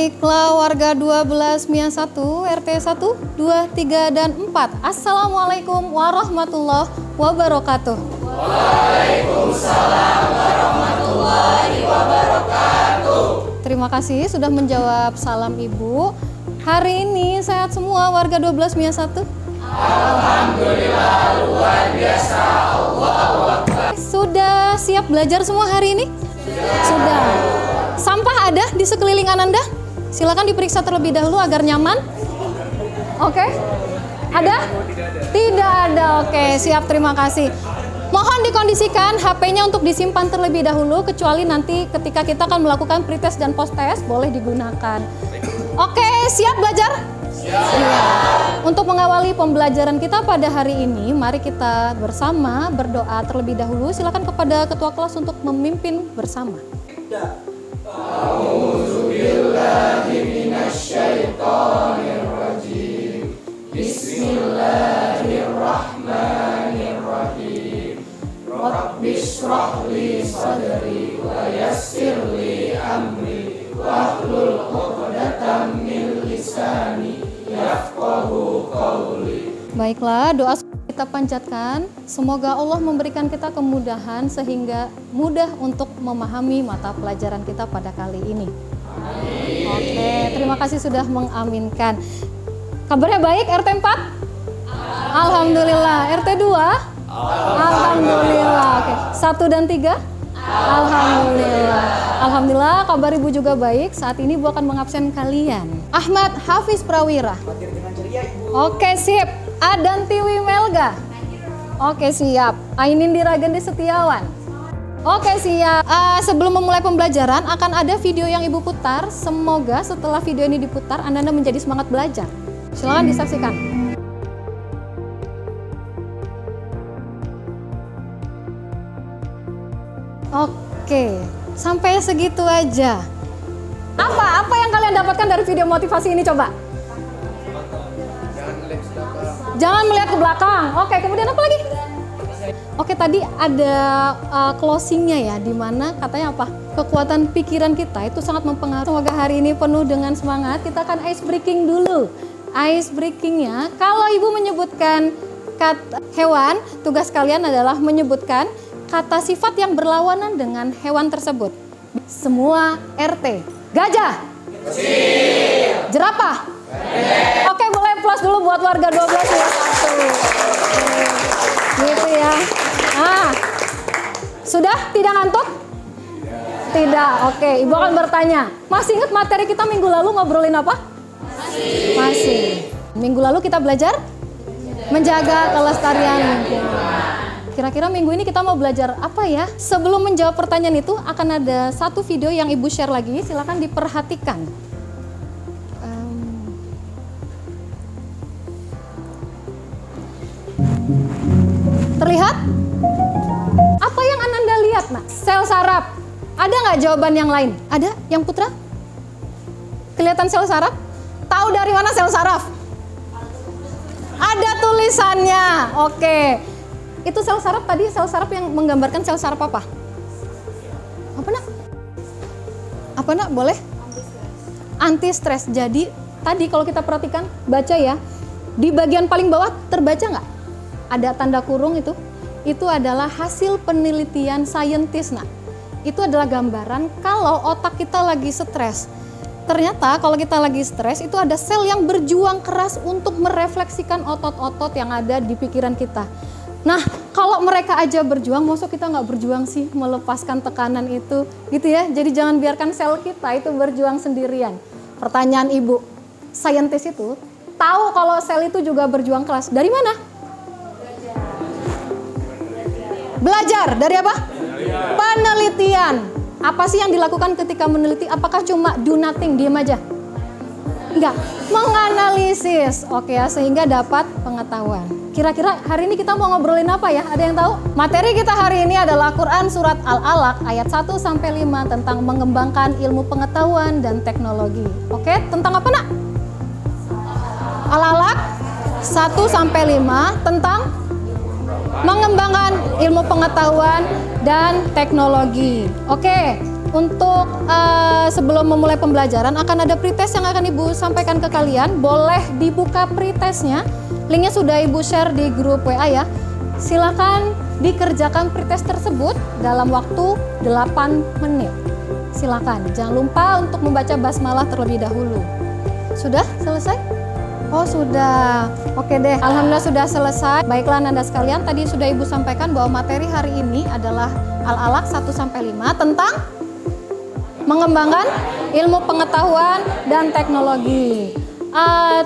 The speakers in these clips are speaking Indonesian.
Baiklah warga 12 MIA 1, RT 1, 2, 3, dan 4. Assalamualaikum warahmatullahi wabarakatuh. Waalaikumsalam warahmatullahi wabarakatuh. Terima kasih sudah menjawab salam Ibu. Hari ini sehat semua warga 12 MIA 1? Alhamdulillah luar biasa. Allahu Akbar. Sudah siap belajar semua hari ini? Sudah. Sampah ada di sekeliling Ananda? Silakan diperiksa terlebih dahulu agar nyaman. Oke. Ada? Tidak ada. Oke, siap, terima kasih. Mohon dikondisikan HP-nya untuk disimpan terlebih dahulu, kecuali nanti ketika kita akan melakukan pretest dan post-test boleh digunakan. Oke, siap belajar? Siap. Untuk mengawali pembelajaran kita pada hari ini, mari kita bersama berdoa terlebih dahulu. Silakan kepada ketua kelas untuk memimpin bersama. A'udzubillahi minasyaitonirrajim. Bismillahirrahmanirrahim. Rabbishrah li sadri wa yassir li amri wahlul 'uqdatam min lisani yafqahu qawli. Baiklah, doa kita panjatkan. Semoga Allah memberikan kita kemudahan sehingga mudah untuk memahami mata pelajaran kita pada kali ini. Amin. Oke, terima kasih sudah mengaminkan. Kabarnya baik RT 4? Alhamdulillah. RT 2? Alhamdulillah. Oke, 1 dan 3? Alhamdulillah. Alhamdulillah, kabar Ibu juga baik. Saat ini Ibu akan mengabsen kalian. Ahmad Hafiz Prawira. Oke, sip. Adanti Wimelga. Oke, siap. Ainin Diragandi Setiawan. Oke, siap. Sebelum memulai pembelajaran akan ada video yang Ibu putar. Semoga setelah video ini diputar Anda menjadi semangat belajar. Silakan disaksikan. Oke, sampai segitu aja. Apa yang kalian dapatkan dari video motivasi ini coba? Jangan melihat ke belakang. Oke, kemudian apa lagi? Oke, tadi ada closingnya ya, di mana katanya apa? Kekuatan pikiran kita itu sangat mempengaruhi. Semoga hari ini penuh dengan semangat. Kita akan ice breaking dulu. Ice breakingnya, kalau Ibu menyebutkan kata hewan, tugas kalian adalah menyebutkan kata sifat yang berlawanan dengan hewan tersebut. Semua RT. Gajah. Kecil. Jerapah. Oke, boleh plus dulu buat warga 12 ya 1. Gitu ya. Sudah tidak ngantuk? Tidak. Oke, Ibu akan bertanya. Masih ingat materi kita minggu lalu ngobrolin apa? Masih. Minggu lalu kita belajar menjaga kelestarian lingkungan. Kira-kira minggu ini kita mau belajar apa ya? Sebelum menjawab pertanyaan itu akan ada satu video yang Ibu share lagi. Silakan diperhatikan. Terlihat? Apa yang Ananda lihat, Nak? Sel saraf. Ada nggak jawaban yang lain? Ada? Yang Putra? Kelihatan sel saraf? Tahu dari mana sel saraf? Ada tulisannya. Oke. Itu sel saraf tadi, sel saraf yang menggambarkan sel saraf apa? Apa, Nak? Apa, Nak? Boleh? Anti stres. Jadi, tadi kalau kita perhatikan, baca ya. Di bagian paling bawah terbaca nggak? Ada tanda kurung itu adalah hasil penelitian saintis. Nah, itu adalah gambaran kalau otak kita lagi stres. Ternyata kalau kita lagi stres itu ada sel yang berjuang keras untuk merefleksikan otot-otot yang ada di pikiran kita. Nah, kalau mereka aja berjuang, maksud kita nggak berjuang sih melepaskan tekanan itu, gitu ya. Jadi jangan biarkan sel kita itu berjuang sendirian. Pertanyaan Ibu, saintis itu tahu kalau sel itu juga berjuang keras. Dari mana? Belajar dari apa? Penelitian. Apa sih yang dilakukan ketika meneliti? Apakah cuma do nothing, diam aja? Enggak, menganalisis. Oke ya, sehingga dapat pengetahuan. Kira-kira hari ini kita mau ngobrolin apa ya? Ada yang tahu? Materi kita hari ini adalah Quran Surat Al-Alaq ayat 1-5 tentang mengembangkan ilmu pengetahuan dan teknologi. Oke, tentang apa, Nak? Al-Alaq 1-5 tentang mengembangkan ilmu pengetahuan dan teknologi. Oke, untuk sebelum memulai pembelajaran akan ada pretest yang akan Ibu sampaikan ke kalian. Boleh dibuka pretestnya. Linknya sudah Ibu share di grup WA ya. Silakan dikerjakan pretest tersebut dalam waktu 8 menit. Silakan. Jangan lupa untuk membaca basmalah terlebih dahulu. Sudah selesai? Oh sudah, oke deh. Alhamdulillah sudah selesai. Baiklah Anda sekalian, tadi sudah Ibu sampaikan bahwa materi hari ini adalah Al-Alaq 1-5 tentang mengembangkan ilmu pengetahuan dan teknologi.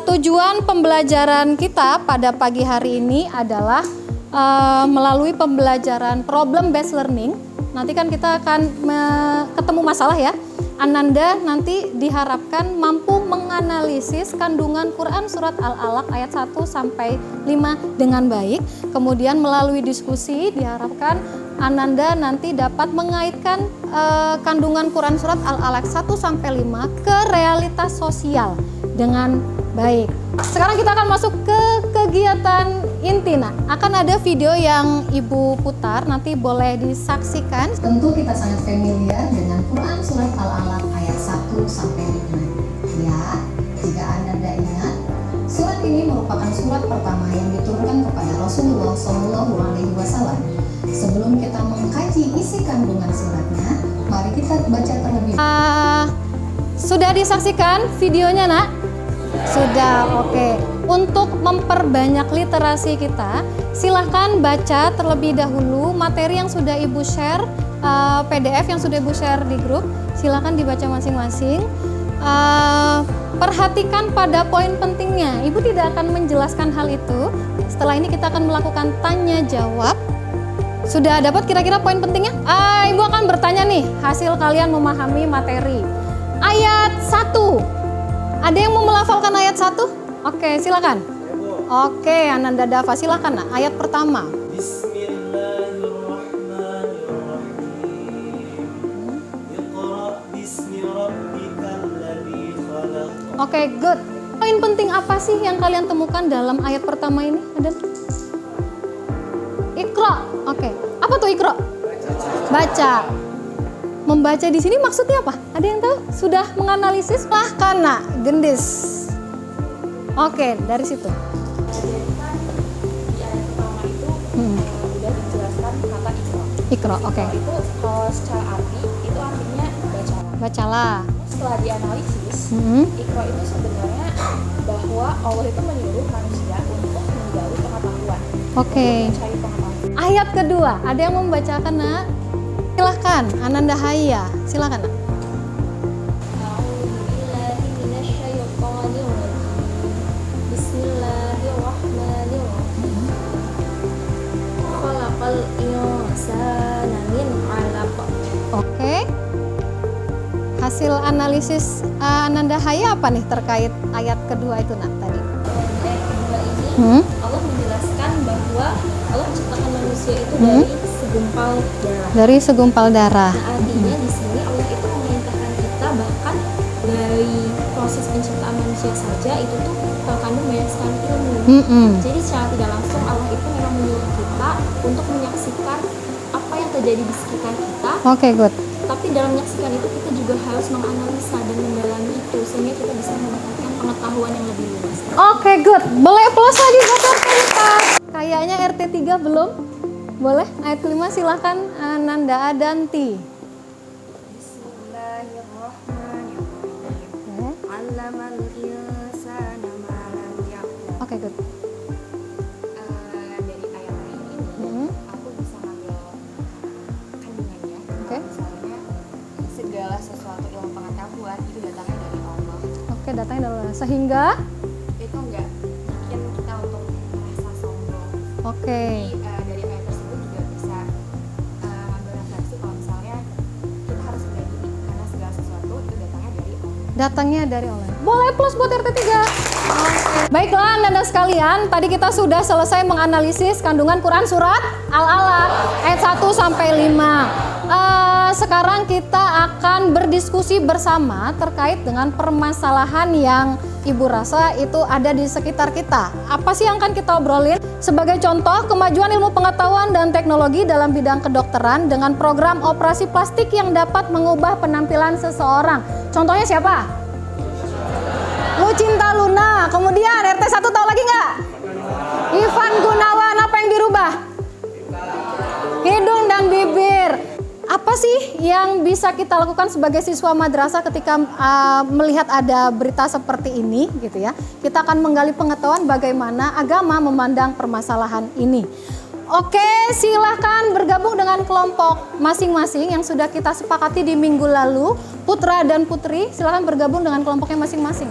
Tujuan pembelajaran kita pada pagi hari ini adalah melalui pembelajaran problem based learning. Nanti kan kita akan ketemu masalah ya. Ananda nanti diharapkan mampu menganalisis kandungan Quran surat Al-Alaq ayat 1-5 dengan baik. Kemudian melalui diskusi diharapkan Ananda nanti dapat mengaitkan kandungan Quran surat Al-Alaq 1-5 ke realitas sosial dengan baik. Sekarang kita akan masuk ke kegiatan inti. Nah, akan ada video yang Ibu putar, nanti boleh disaksikan. Tentu kita sangat familiar dengan Quran surat Al-Alaq ayat 1-5. Ya, jika Anda ingat, surat ini merupakan surat pertama yang diturunkan kepada Rasulullah SAW. Sebelum kita mengkaji isi kandungan suratnya, mari kita baca terlebih. Sudah disaksikan videonya, Nak? Sudah, oke. Untuk memperbanyak literasi kita, silahkan baca terlebih dahulu materi yang sudah Ibu share, PDF yang sudah Ibu share di grup. Silahkan dibaca masing-masing. Perhatikan pada poin pentingnya. Ibu tidak akan menjelaskan hal itu. Setelah ini kita akan melakukan tanya jawab. Sudah dapat kira-kira poin pentingnya? Ibu akan bertanya nih, hasil kalian memahami materi. Ayat 1. Ada yang mau melafalkan ayat 1? Oke, silakan. Oke, Ananda Dava, silakan. Nah, ayat pertama. Oke, good. Poin penting apa sih yang kalian temukan dalam ayat pertama ini? Ada? Iqra. Oke. Apa tuh Iqra? Baca. Membaca di sini maksudnya apa? Ada yang tahu? Sudah menganalisis? Kana, gendis. Oke, dari situ. Di ayat pertama itu udah dijelaskan kata Iqra. Iqra, oke. Itu kalau secara arti itu artinya bacalah. Bacalah. Setelah dianalisis, Iqra itu sebenarnya bahwa Allah itu menyuruh manusia untuk menggali pengetahuan. Oke. Mencari pengetahuan. Ayat kedua, ada yang membacakan, Nak? Silahkan, Ananda Haya. Silahkan, Nak. Bismillahirrahmanirrahim. Khalaqal insana min 'alaq. Oke. Hasil analisis Ananda Haya apa nih terkait ayat kedua itu, Nak, tadi? Ayat kedua ini Allah menjelaskan bahwa Allah menciptakan manusia itu dari segumpal darah. Dari segumpal darah. Nah, artinya di sini Allah itu memerintahkan kita bahkan dari proses penciptaan manusia saja itu tuh terkandung banyak sekali ilmu. Jadi secara tidak langsung Allah itu memang menyuruh kita untuk menyaksikan apa yang terjadi di sekitar kita. Oke, good. Tapi dalam menyaksikan itu kita juga harus menganalisa dan mendalami itu sehingga kita bisa mendapatkan pengetahuan yang lebih luas. Oke, good. Boleh plus lagi buat RT 4. Kayaknya RT 3 belum. Boleh, ayat kelima silahkan Ananda Adanti. Bismillahirrahmanirrahim. 'Allamal insana ma lam ya'lam. Oke, good. Dari ayat ini aku bisa ngambil kandungannya. Oke. Misalnya segala sesuatu ilmu pengetahuan itu datangnya dari Allah. Oke, datangnya dari Allah. Sehingga Itu enggak bikin kita untuk merasa sombong. oke. Dari ayat tersebut juga bisa ngambil refleksi kalau misalnya kita harus bela diri karena segala sesuatu itu datangnya dari Allah. Datangnya dari Allah. Boleh plus buat RT 3. Oke. Baiklah Anda sekalian, tadi kita sudah selesai menganalisis kandungan Quran surat Al-Alaq ayat 1-5. Sekarang kita akan berdiskusi bersama terkait dengan permasalahan yang Ibu rasa itu ada di sekitar kita. Apa sih yang akan kita obrolin? Sebagai contoh, kemajuan ilmu pengetahuan dan teknologi dalam bidang kedokteran dengan program operasi plastik yang dapat mengubah penampilan seseorang. Contohnya siapa? Lucinta Luna. Kemudian RT 1 tahu lagi nggak? Ivan Gunawan. Apa yang dirubah? Hidung dan bibir. Apa sih yang bisa kita lakukan sebagai siswa madrasah ketika melihat ada berita seperti ini gitu ya? Kita akan menggali pengetahuan bagaimana agama memandang permasalahan ini. Oke, silahkan bergabung dengan kelompok masing-masing yang sudah kita sepakati di minggu lalu. Putra dan Putri, silahkan bergabung dengan kelompoknya masing-masing.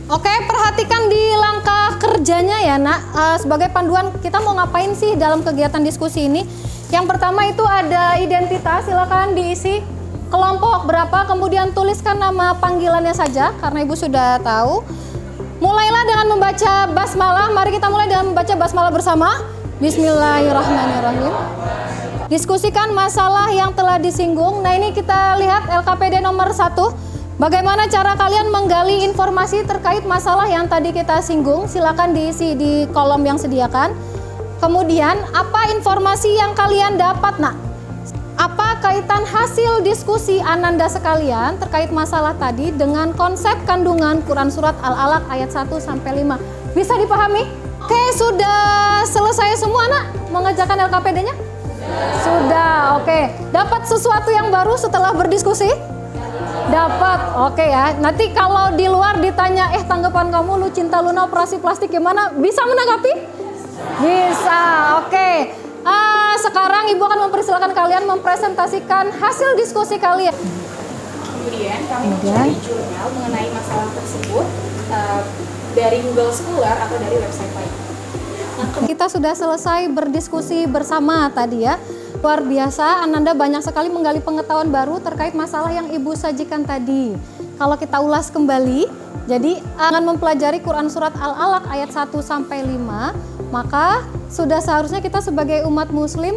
Oke, perhatikan di langkah kerjanya ya nak. Sebagai panduan kita mau ngapain sih dalam kegiatan diskusi ini? Yang pertama itu ada identitas, silakan diisi kelompok berapa, kemudian tuliskan nama panggilannya saja karena ibu sudah tahu. Mulailah dengan membaca basmalah. Mari kita mulai dengan membaca basmalah bersama. Bismillahirrahmanirrahim. Diskusikan masalah yang telah disinggung. Nah ini kita lihat LKPD nomor 1. Bagaimana cara kalian menggali informasi terkait masalah yang tadi kita singgung? Silakan diisi di kolom yang sediakan. Kemudian, apa informasi yang kalian dapat, nak? Apa kaitan hasil diskusi Ananda sekalian terkait masalah tadi dengan konsep kandungan Quran Surat Al-Alaq ayat 1-5? Bisa dipahami? Oke, sudah selesai semua, nak? Mengerjakan LKPD-nya? Sudah, oke. Dapat sesuatu yang baru setelah berdiskusi? Dapat, oke ya. Nanti kalau di luar ditanya, tanggapan kamu Lucinta Luna operasi plastik gimana? Bisa menanggapi? Bisa, oke. Sekarang ibu akan mempersilakan kalian mempresentasikan hasil diskusi kalian. Kemudian kami mencari jurnal mengenai masalah tersebut dari Google Scholar atau dari website lain. Kita sudah selesai berdiskusi bersama tadi ya. Luar biasa, Ananda banyak sekali menggali pengetahuan baru terkait masalah yang ibu sajikan tadi. Kalau kita ulas kembali, jadi akan mempelajari Quran Surat Al-Alaq ayat 1-5, maka sudah seharusnya kita sebagai umat muslim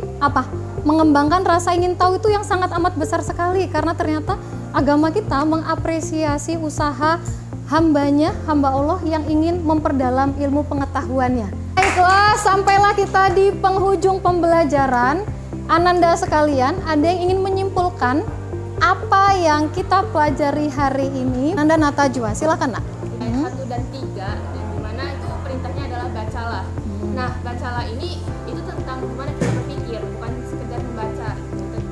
mengembangkan rasa ingin tahu itu yang sangat amat besar sekali, karena ternyata agama kita mengapresiasi usaha hambanya, hamba Allah yang ingin memperdalam ilmu pengetahuannya. Baiklah, sampailah kita di penghujung pembelajaran. Ananda sekalian, ada yang ingin menyimpulkan apa yang kita pelajari hari ini? Ananda Natajwa, silakan nak. Ayat 1 dan 3, yang dimana itu perintahnya adalah bacalah. Nah, bacalah ini itu tentang gimana kita berpikir, bukan sekedar membaca.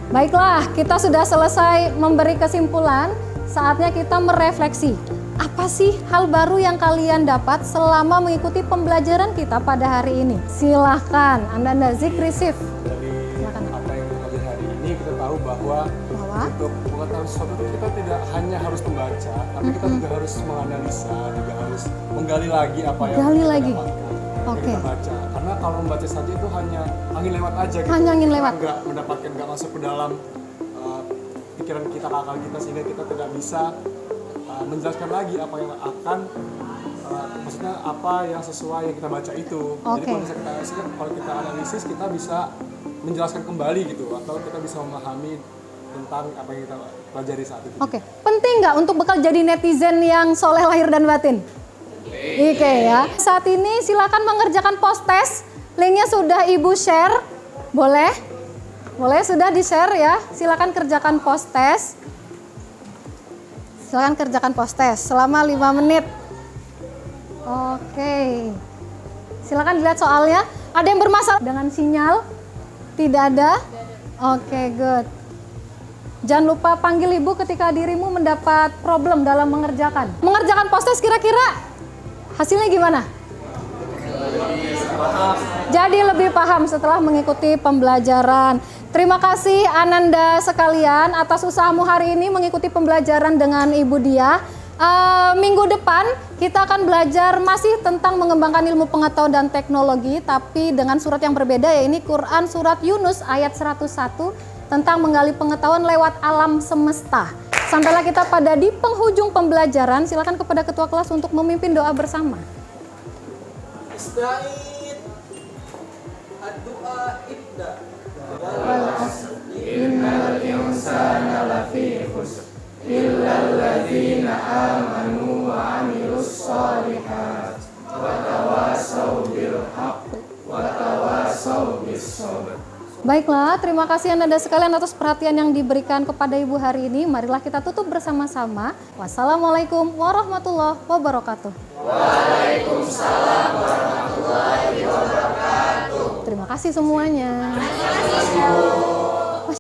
Baiklah, kita sudah selesai memberi kesimpulan, saatnya kita merefleksi. Apa sih hal baru yang kalian dapat selama mengikuti pembelajaran kita pada hari ini? Silahkan, Ananda Zikrisif. Kita tahu bahwa untuk mengetahui sesuatu itu kita tidak hanya harus membaca, tapi kita juga harus menganalisa, juga harus menggali lagi apa yang kita dapatkan, kita baca. Karena kalau membaca saja itu hanya angin lewat aja gitu. Hanya angin lewat. Nggak masuk ke dalam pikiran kita, akal kita, sehingga kita tidak bisa menjelaskan lagi apa yang akan maksudnya apa yang sesuai yang kita baca itu. Jadi kalau kita analisis, kita bisa menjelaskan kembali gitu, atau kita bisa memahami tentang apa yang kita pelajari saat itu. Oke, penting nggak untuk bekal jadi netizen yang soleh lahir dan batin? Oke ya. Saat ini silakan mengerjakan post test. Linknya sudah ibu share. Boleh? Boleh, sudah di share ya. Silakan kerjakan post test. Silakan kerjakan post test selama 5 menit. Oke. Silakan dilihat soalnya. Ada yang bermasalah dengan sinyal? Tidak ada? Oke, good. Jangan lupa panggil ibu ketika dirimu mendapat problem dalam mengerjakan. Mengerjakan post test kira-kira hasilnya gimana? Jadi lebih paham setelah mengikuti pembelajaran. Terima kasih Ananda sekalian atas usahamu hari ini mengikuti pembelajaran dengan Ibu Dia. Minggu depan kita akan belajar masih tentang mengembangkan ilmu pengetahuan dan teknologi, tapi dengan surat yang berbeda, yaitu Quran Surat Yunus ayat 101 tentang menggali pengetahuan lewat alam semesta. Sampailah kita pada di penghujung pembelajaran. Silakan kepada ketua kelas untuk memimpin doa bersama. Ista'id ad-du'a ibda. innal insana lafi khusr illa alladzina amanu wa amilus shalihat wa tawasaw bil haqq wa tawasaw bis sabr. Baiklah, terima kasih Anda sekalian atas perhatian yang diberikan kepada Ibu hari ini. Marilah kita tutup bersama-sama. Wassalamualaikum warahmatullahi wabarakatuh. Waalaikumsalam warahmatullahi wabarakatuh. Terima kasih semuanya. Terima kasih.